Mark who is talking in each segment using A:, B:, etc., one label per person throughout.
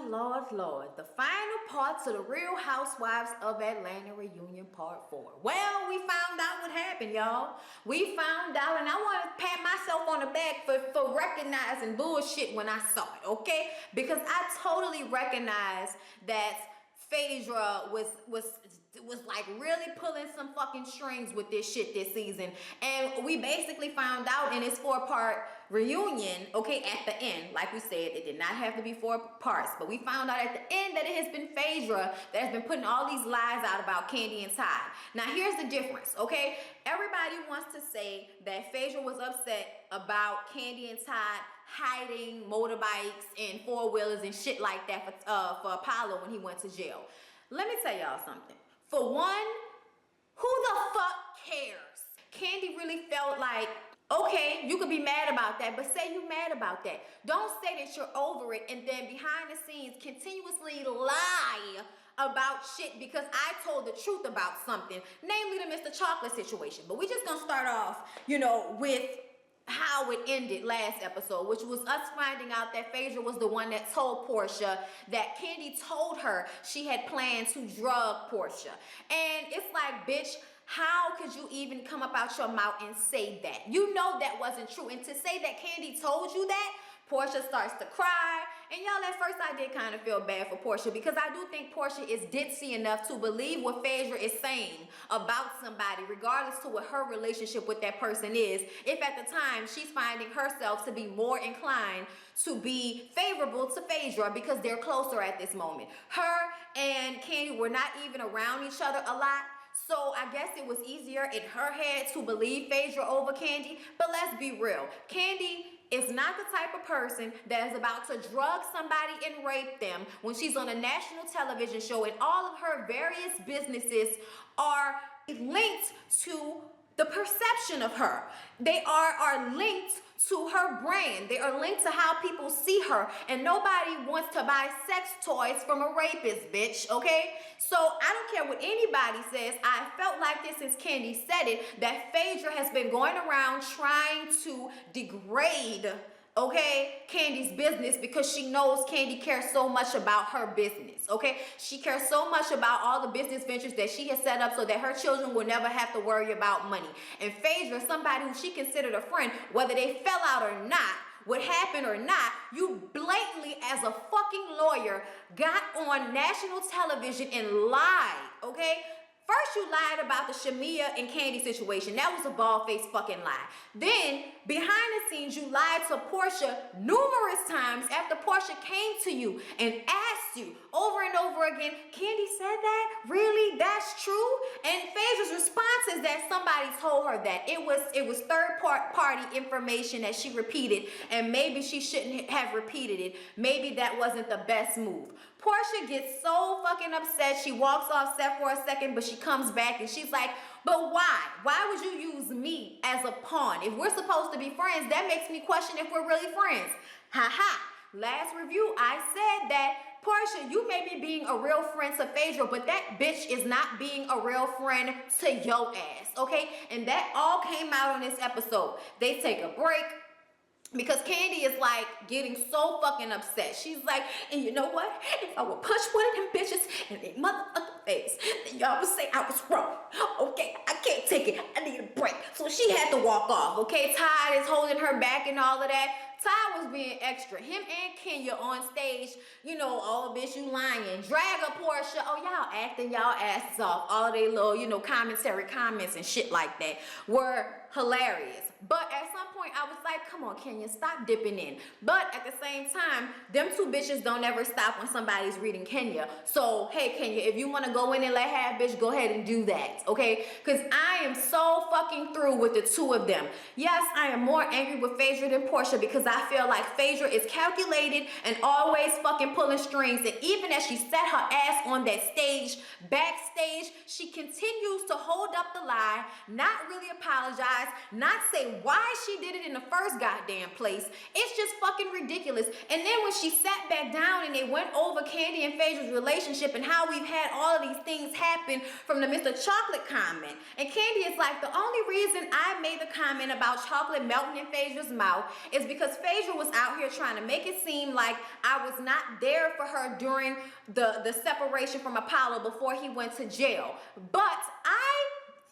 A: Lord. The final part to the Real Housewives of Atlanta reunion part 4. Well, we found out what happened, y'all. We found out, and I want to pat myself on the back for recognizing bullshit when I saw it, okay? Because I totally recognized that Phaedra was like really pulling some fucking strings with this shit this season. And we basically found out in this 4-part reunion, okay, at the end, like we said, it did not have to be 4 parts, but we found out at the end that it has been Phaedra that has been putting all these lies out about Kandi and Todd. Now here's the difference, okay? Everybody wants to say that Phaedra was upset about Kandi and Todd hiding motorbikes and 4-wheelers and shit like that for Apollo when he went to jail. Let me tell y'all something. For one, who the fuck cares? Kandi really felt like, okay, you could be mad about that, but say you mad about that. Don't say that you're over it and then behind the scenes continuously lie about shit because I told the truth about something, namely the Mr. Chocolate situation. But we just gonna start off, with how it ended last episode, which was us finding out that Phaedra was the one that told Portia that Kandi told her she had planned to drug Portia. And it's like, bitch, how could you even come up out your mouth and say that? You know that wasn't true. And to say that Kandi told you that, Portia starts to cry. And y'all, at first I did kind of feel bad for Portia because I do think Portia is ditzy enough to believe what Phaedra is saying about somebody, regardless to what her relationship with that person is, if at the time she's finding herself to be more inclined to be favorable to Phaedra because they're closer at this moment. Her and Kandi were not even around each other a lot. So I guess it was easier in her head to believe Phaedra over Kandi. But let's be real. Kandi is not the type of person that is about to drug somebody and rape them when she's on a national television show and all of her various businesses are linked to the perception of her. They are linked to her brand. They are linked to how people see her. And nobody wants to buy sex toys from a rapist, bitch, okay? So I don't care what anybody says. I felt like this since Kandi said it, that Phaedra has been going around trying to degrade, okay, Kandi's business because she knows Kandi cares so much about her business, okay? She cares so much about all the business ventures that she has set up so that her children will never have to worry about money. And Phaedra, somebody who she considered a friend, whether they fell out or not, what happened or not, you blatantly, as a fucking lawyer, got on national television and lied, okay? First, you lied about the Shamia and Kandi situation. That was a bald-faced fucking lie. Then, behind the scenes, you lied to Portia numerous times after Portia came to you and asked you over and over again, Kandi said that? Really? That's true? And Phaedra's response is that somebody told her that. It was third-party information that she repeated, and maybe she shouldn't have repeated it. Maybe that wasn't the best move. Portia gets so fucking upset. She walks off set for a second, but she comes back and she's like, but why? Why would you use me as a pawn? If we're supposed to be friends, that makes me question if we're really friends. Ha ha. Last review, I said that, Portia, you may be being a real friend to Phaedra, but that bitch is not being a real friend to your ass, okay? And that all came out on this episode. They take a break because Kandi is like getting so fucking upset. She's like, and you know what? If I would punch one of them bitches in their motherfucking face, then y'all would say I was wrong. Okay, I can't take it. I need a break. So she had to walk off, okay? Todd is holding her back and all of that. Todd was being extra. Him and Kenya on stage, oh, bitch, you lying. Drag a Portia. Oh, y'all acting y'all asses off. All they little, commentary comments and shit like that were hilarious. But at some point, I was like, come on, Kenya, stop dipping in. But at the same time, them two bitches don't ever stop when somebody's reading Kenya. So, hey, Kenya, if you want to go in and let half bitch, go ahead and do that, okay? Because I am so fucking through with the two of them. Yes, I am more angry with Phaedra than Portia because I feel like Phaedra is calculated and always fucking pulling strings. And even as she set her ass on that stage, backstage, she continues to hold up the lie, not really apologize, not say it why she did it in the first goddamn place. It's just fucking ridiculous. And then when she sat back down and they went over Kandi and Phaedra's relationship and how we've had all of these things happen from the Mr. Chocolate comment. And Kandi is like, the only reason I made the comment about chocolate melting in Phaedra's mouth is because Phaedra was out here trying to make it seem like I was not there for her during the separation from Apollo before he went to jail. But I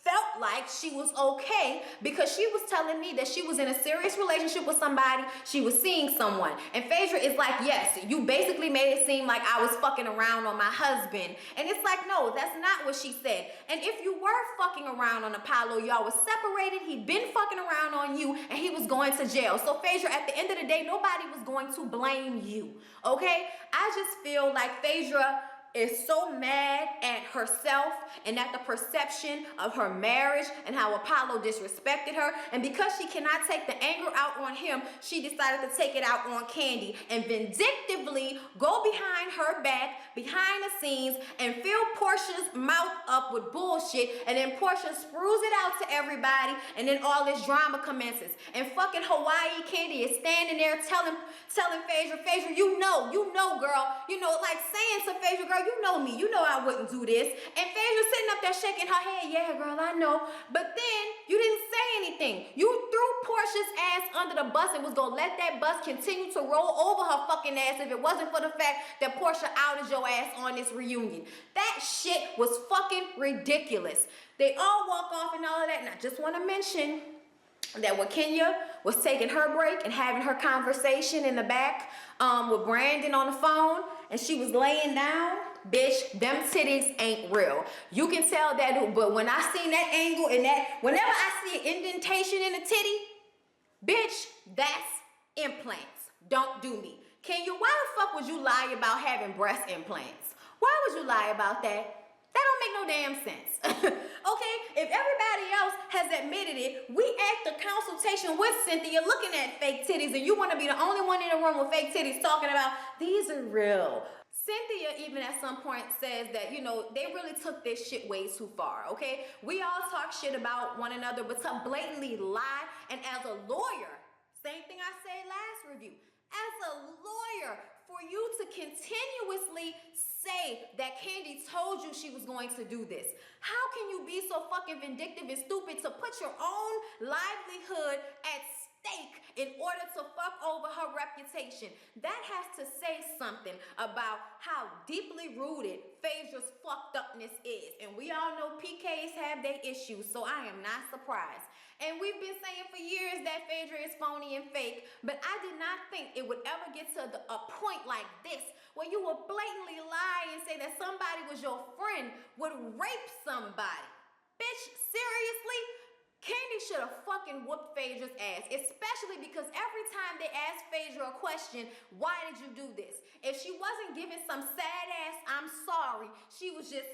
A: felt like she was okay because she was telling me that she was in a serious relationship with somebody, she was seeing someone. And Phaedra is like, yes, you basically made it seem like I was fucking around on my husband. And it's like, no, that's not what she said. And if you were fucking around on Apollo, y'all was separated, he'd been fucking around on you, and he was going to jail. So Phaedra, at the end of the day, nobody was going to blame you, okay? I just feel like Phaedra is so mad at herself and at the perception of her marriage and how Apollo disrespected her. And because she cannot take the anger out on him, she decided to take it out on Kandi and vindictively go behind her back, behind the scenes, and fill Portia's mouth up with bullshit. And then Portia sprues it out to everybody, and then all this drama commences. And fucking Hawaii Kandi is standing there telling Phaedra, you know, girl, you know, like saying to Phaedra, girl, you know me, you know I wouldn't do this. And Phaedra sitting up there shaking her head, yeah, girl, I know. But then you didn't say anything. You threw Portia's ass under the bus and was gonna let that bus continue to roll over her fucking ass if it wasn't for the fact that Portia outed your ass on this reunion. That shit was fucking ridiculous. They all walk off and all of that. And I just want to mention that when Kenya was taking her break and having her conversation in the back with Brandon on the phone, and she was laying down, bitch, them titties ain't real. You can tell that, but when I seen that angle and that, whenever I see an indentation in a titty, bitch, that's implants. Don't do me. Kenya, why the fuck would you lie about having breast implants? Why would you lie about that? That don't make no damn sense. Okay, if everybody else has admitted it, we act a consultation with Cynthia looking at fake titties, and you want to be the only one in the room with fake titties talking about these are real. Cynthia even at some point says that, you know, they really took this shit way too far, okay? We all talk shit about one another, but to blatantly lie, and as a lawyer, same thing I said last review, as a lawyer, for you to continuously say that Kandi told you she was going to do this. How can you be so fucking vindictive and stupid to put your own livelihood at stake in order to fuck over her reputation? That has to say something about how deeply rooted Phaedra's fucked upness is. And we all know PKs have their issues, so I am not surprised. And we've been saying for years that Phaedra is phony and fake, but I did not think it would ever get to a point like this where you would blatantly lie and say that somebody was your friend would rape somebody. Bitch, seriously? Kandi should have fucking whooped Phaedra's ass, especially because every time they asked Phaedra a question, why did you do this? If she wasn't giving some sad ass, I'm sorry, she was just,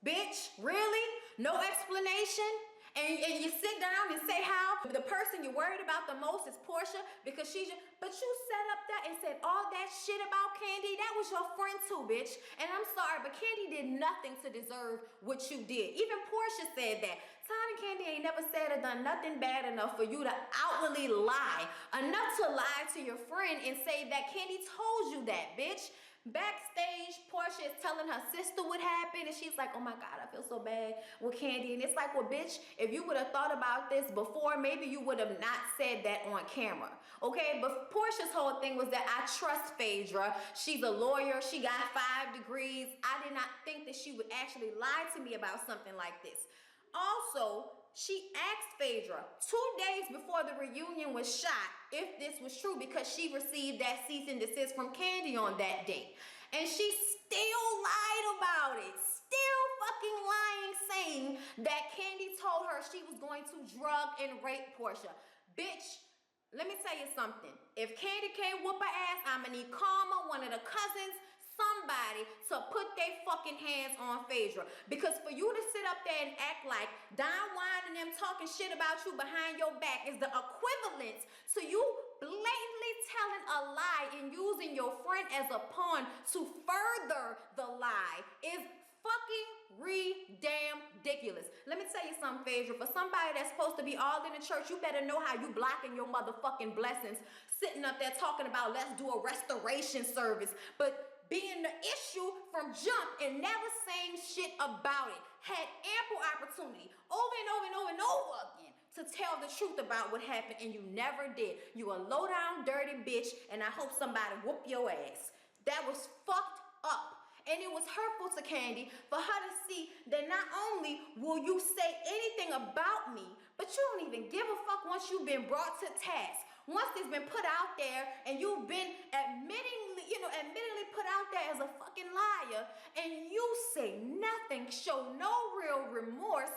A: bitch, really? No explanation? And you sit down and say how the person you're worried about the most is Portia because she's your, but you sat up there and said all that shit about Kandi. That was your friend too, bitch. And I'm sorry, but Kandi did nothing to deserve what you did. Even Portia said that. Todd and Kandi ain't never said or done nothing bad enough for you to outwardly lie. Enough to lie to your friend and say that Kandi told you that, bitch. Backstage, Portia is telling her sister what happened, and she's like, oh my God, I feel so bad with Kandi. And it's like, well, bitch, if you would have thought about this before, maybe you would have not said that on camera, okay? But Portia's whole thing was that I trust Phaedra. She's a lawyer. She got 5 degrees. I did not think that she would actually lie to me about something like this. Also, she asked Phaedra 2 days before the reunion was shot if this was true because she received that cease and desist from Kandi on that date. And she still lied about it. Still fucking lying, saying that Kandi told her she was going to drug and rape Portia. Bitch, let me tell you something. If Kandi can't whoop her ass, I'm gonna need Karma, one of the cousins, somebody to put their fucking hands on Phaedra. Because for you to sit up there and act like Don Juan and them talking shit about you behind your back is the equivalent to you blatantly telling a lie and using your friend as a pawn to further the lie is fucking ridiculous. Let me tell you something, Phaedra. For somebody that's supposed to be all in the church, you better know how you blocking your motherfucking blessings, sitting up there talking about let's do a restoration service, but being the issue from jump and never saying shit about it. Had ample opportunity over and over and over and over again to tell the truth about what happened, and you never did. You a low down dirty bitch, and I hope somebody whoop your ass. That was fucked up. And it was hurtful to Kandi for her to see that not only will you say anything about me, but you don't even give a fuck once you've been brought to task. Once it's been put out there and you've been admittedly put out there as a fucking liar, and you say nothing, show no real remorse,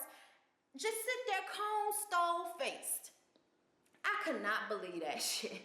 A: just sit there cold stone faced. I could not believe that shit.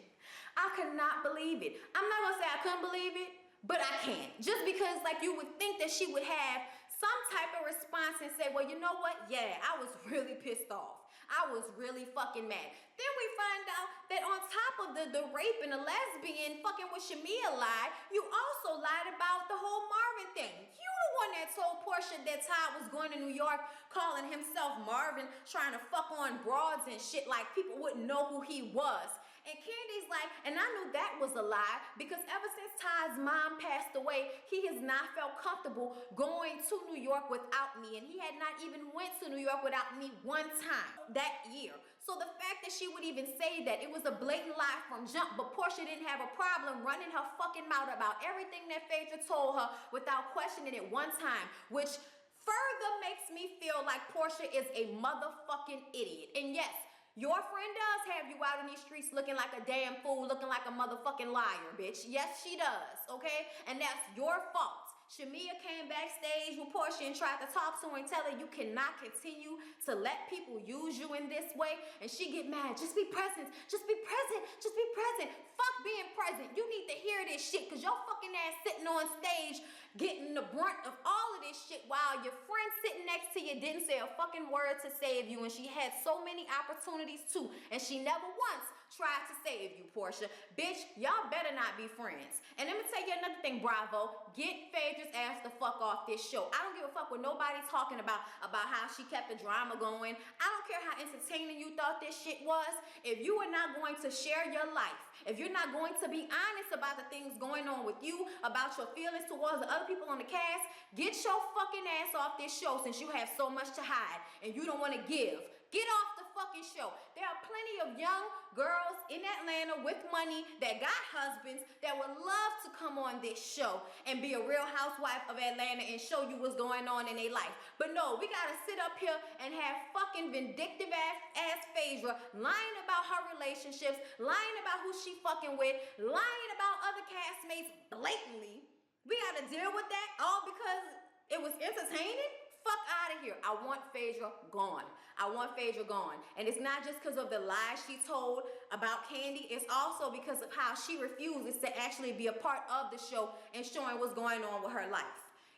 A: I could not believe it. I'm not gonna say I couldn't believe it, but I can't. Just because like you would think that she would have some type of response and say, well, you know what? Yeah, I was really pissed off. I was really fucking mad. Then we find out that on top of the rape and the lesbian fucking with Shamia lied, you also lied about the whole Marvin thing. You the one that told Portia that Todd was going to New York, calling himself Marvin, trying to fuck on broads and shit like people wouldn't know who he was. And Kandi's like, and I knew that was a lie because ever since Todd's mom passed away, he has not felt comfortable going to New York without me. And he had not even went to New York without me one time that year. So the fact that she would even say that, it was a blatant lie from jump, but Portia didn't have a problem running her fucking mouth about everything that Phaedra told her without questioning it one time, which further makes me feel like Portia is a motherfucking idiot. And yes, your friend does have you out in these streets looking like a damn fool, looking like a motherfucking liar, bitch. Yes, she does, okay? And that's your fault. Shamia came backstage with Portia and tried to talk to her and tell her you cannot continue to let people use you in this way. And she get mad. Just be present. Just be present. Just be present. Fuck being present. You need to hear this shit because your fucking ass sitting on stage getting the brunt of all of this shit while your friend sitting next to you didn't say a fucking word to save you, and she had so many opportunities too, and she never once tried to save you, Portia. Bitch, y'all better not be friends. And let me tell you another thing, Bravo. Get Phaedra's ass the fuck off this show. I don't give a fuck what nobody talking about how she kept the drama going. I don't care how entertaining you thought this shit was. If you are not going to share your life, if you're not going to be honest about the things going on with you, about your feelings towards the other people on the cast, get your fucking ass off this show since you have so much to hide and you don't want to give. Get off the fucking show. There are plenty of young girls in Atlanta with money that got husbands that would love to come on this show and be a real housewife of Atlanta and show you what's going on in their life. But no, we gotta sit up here and have fucking vindictive ass Phaedra lying about her relationships, lying about who she fucking with, lying about other castmates blatantly. We gotta deal with that all because it was entertaining? Fuck out of here. I want Phaedra gone. I want Phaedra gone. And it's not just because of the lies she told about Kandi. It's also because of how she refuses to actually be a part of the show and showing what's going on with her life.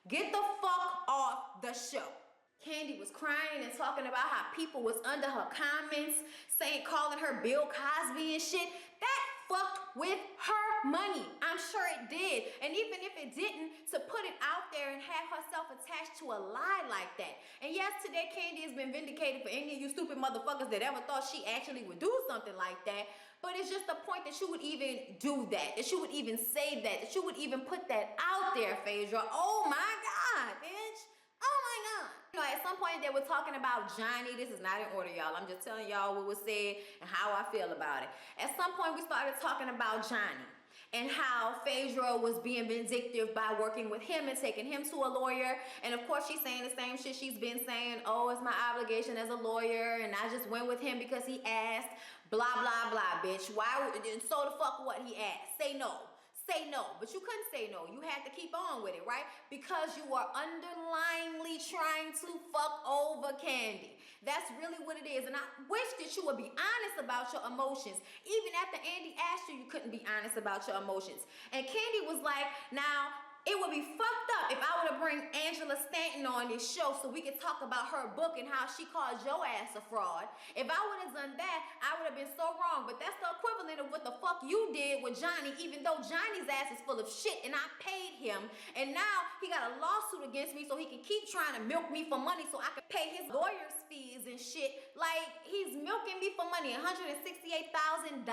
A: Get the fuck off the show. Kandi was crying and talking about how people was under her comments, calling her Bill Cosby and shit. That fucked with her money. I'm sure it did. And even if it didn't, to put it out there and have herself attached to a lie like that. And yes, today Kandi has been vindicated for any of you stupid motherfuckers that ever thought she actually would do something like that. But it's just the point that you would even do that you would even say that you would even put that out there, Phaedra. Oh my God, bitch. Oh my God. You know, at some point they were talking about Johnny. This is not in order, y'all. I'm just telling y'all what was said and how I feel about it. At some point we started talking about Johnny and how Phaedra was being vindictive by working with him and taking him to a lawyer. And of course she's saying the same shit she's been saying. Oh, it's my obligation as a lawyer and I just went with him because he asked. Blah, blah, blah, bitch. Why? So the fuck what he asked? Say no. Say no, but you couldn't say no. You had to keep on with it, right? Because you are underlyingly trying to fuck over Kandi. That's really what it is. And I wish that you would be honest about your emotions. Even after Andy asked you, you couldn't be honest about your emotions. And Kandi was like, now, it would be fucked up if I were to bring Angela Stanton on this show so we could talk about her book and how she called your ass a fraud. If I would have done that, I would have been so wrong. But that's the equivalent of what the fuck you did with Johnny, even though Johnny's ass is full of shit and I paid him. And now he got a lawsuit against me so he can keep trying to milk me for money so I can pay his lawyer's fees and shit. Like, he's milking me for money, $168,000,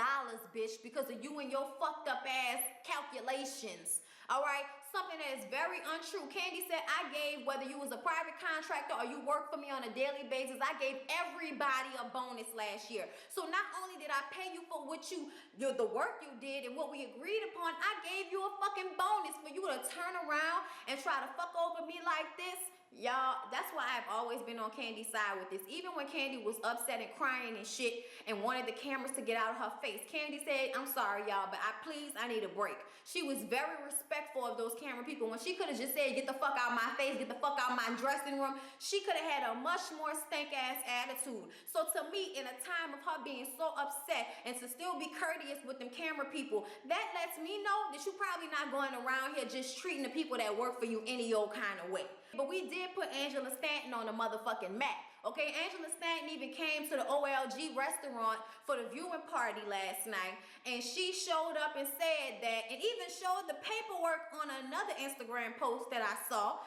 A: bitch, because of you and your fucked up ass calculations. All right, something that is very untrue. Kandi said, I gave, whether you was a private contractor or you worked for me on a daily basis, I gave everybody a bonus last year. So not only did I pay you for what the work you did and what we agreed upon, I gave you a fucking bonus for you to turn around and try to fuck over me like this. Y'all, that's why I've always been on Kandi's side with this. Even when Kandi was upset and crying and shit and wanted the cameras to get out of her face, Kandi said, I'm sorry, y'all, but I need a break. She was very respectful of those camera people. When she could have just said, get the fuck out my face, get the fuck out my dressing room, she could have had a much more stank-ass attitude. So to me, in a time of her being so upset and to still be courteous with them camera people, that lets me know that you're probably not going around here just treating the people that work for you any old kind of way. But we did put Angela Stanton on the motherfucking map. Okay, Angela Stanton even came to the OLG restaurant for the viewing party last night, and she showed up and said that, and even showed the paperwork on another Instagram post that I saw,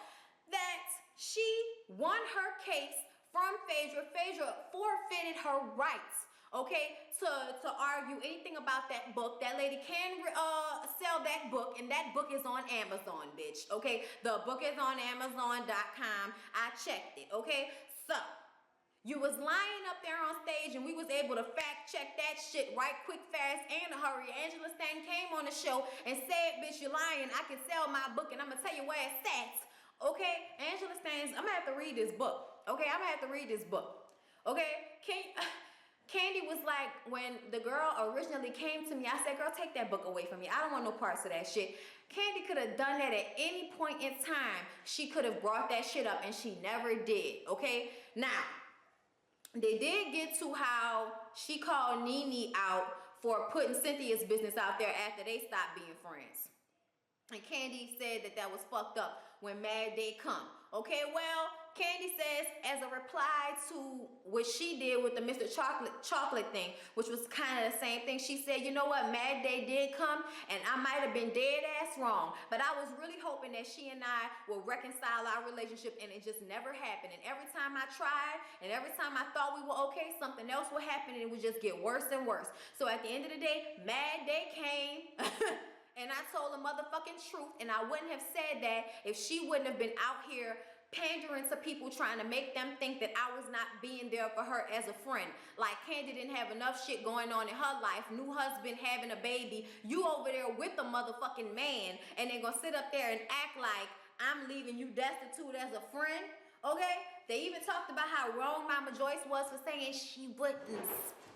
A: that she won her case from Phaedra. Phaedra forfeited her rights, okay, to argue anything about that book. That lady can sell that book, and that book is on Amazon, bitch, okay? The book is on Amazon.com. I checked it, okay? So, you was lying up there on stage, and we was able to fact check that shit right quick, fast, and a hurry. Angela Stanton came on the show and said, bitch, you're lying. I can sell my book, and I'm going to tell you where it's at. Okay? Angela Stanton, I'm going to have to read this book. Okay? I'm going to have to read this book. Okay? Kandi was like, when the girl originally came to me, I said, girl, take that book away from me. I don't want no parts of that shit. Kandi could have done that at any point in time. She could have brought that shit up, and she never did. Okay? Now, they did get to how she called Nene out for putting Cynthia's business out there after they stopped being friends. And Kandi said that that was fucked up when Mad Day come. Okay, well, Kandi says, as a reply to what she did with the Mr. Chocolate thing, which was kind of the same thing, she said, you know what, Mad Day did come, and I might have been dead ass wrong, but I was really hoping that she and I will reconcile our relationship, and it just never happened. And every time I tried, and every time I thought we were okay, something else would happen, and it would just get worse and worse. So at the end of the day, Mad Day came. And I told the motherfucking truth, and I wouldn't have said that if she wouldn't have been out here pandering to people, trying to make them think that I was not being there for her as a friend. Like, Kandi didn't have enough shit going on in her life, new husband, having a baby, you over there with the motherfucking man, and they gonna sit up there and act like I'm leaving you destitute as a friend, okay? They even talked about how wrong Mama Joyce was for saying she wouldn't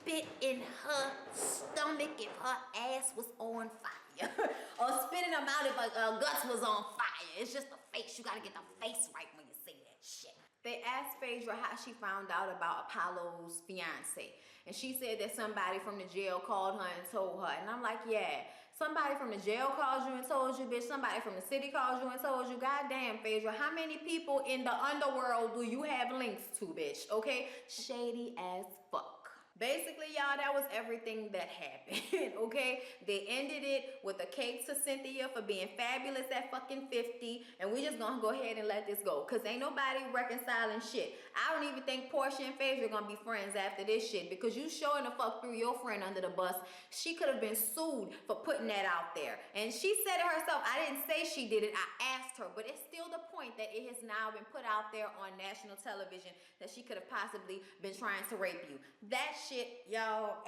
A: spit in her stomach if her ass was on fire. Or spitting them out if her guts was on fire. It's just the face. You gotta get the face right when you say that shit. They asked Phaedra how she found out about Apollo's fiance. And she said that somebody from the jail called her and told her. And I'm like, yeah, somebody from the jail called you and told you, bitch. Somebody from the city called you and told you. Goddamn, Phaedra, how many people in the underworld do you have links to, bitch? Okay? Shady as fuck. Basically, y'all, that was everything that happened, okay? They ended it with a cake to Cynthia for being fabulous at fucking 50, and we just gonna go ahead and let this go, because ain't nobody reconciling shit. I don't even think Portia and Phaedra are gonna be friends after this shit, because you showing the fuck through your friend under the bus. She could have been sued for putting that out there. And she said it herself, I didn't say she did it, I asked her, but it's still the point that it has now been put out there on national television that she could have possibly been trying to rape you. That shit, y'all.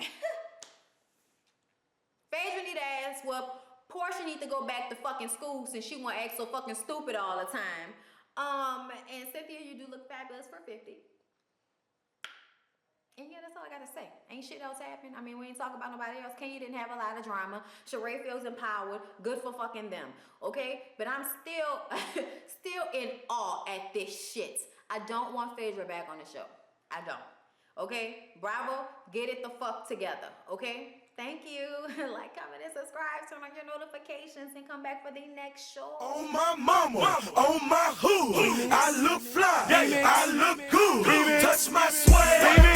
A: Phaedra need to ass whoop. Portia need to go back to fucking school since she wanna act so fucking stupid all the time. And Cynthia, you do look fabulous for 50. And yeah, that's all I gotta say. Ain't shit else happened. I mean, we ain't talking about nobody else. Kenya didn't have a lot of drama. Sheree feels empowered. Good for fucking them. Okay? But I'm still, still in awe at this shit. I don't want Phaedra back on the show. I don't. Okay? Bravo, get it the fuck together. Okay? Thank you. Like, comment, and subscribe. Turn on your notifications and come back for the next show.
B: On my mama, on my hood, I look fly, I look good. Touch my swag.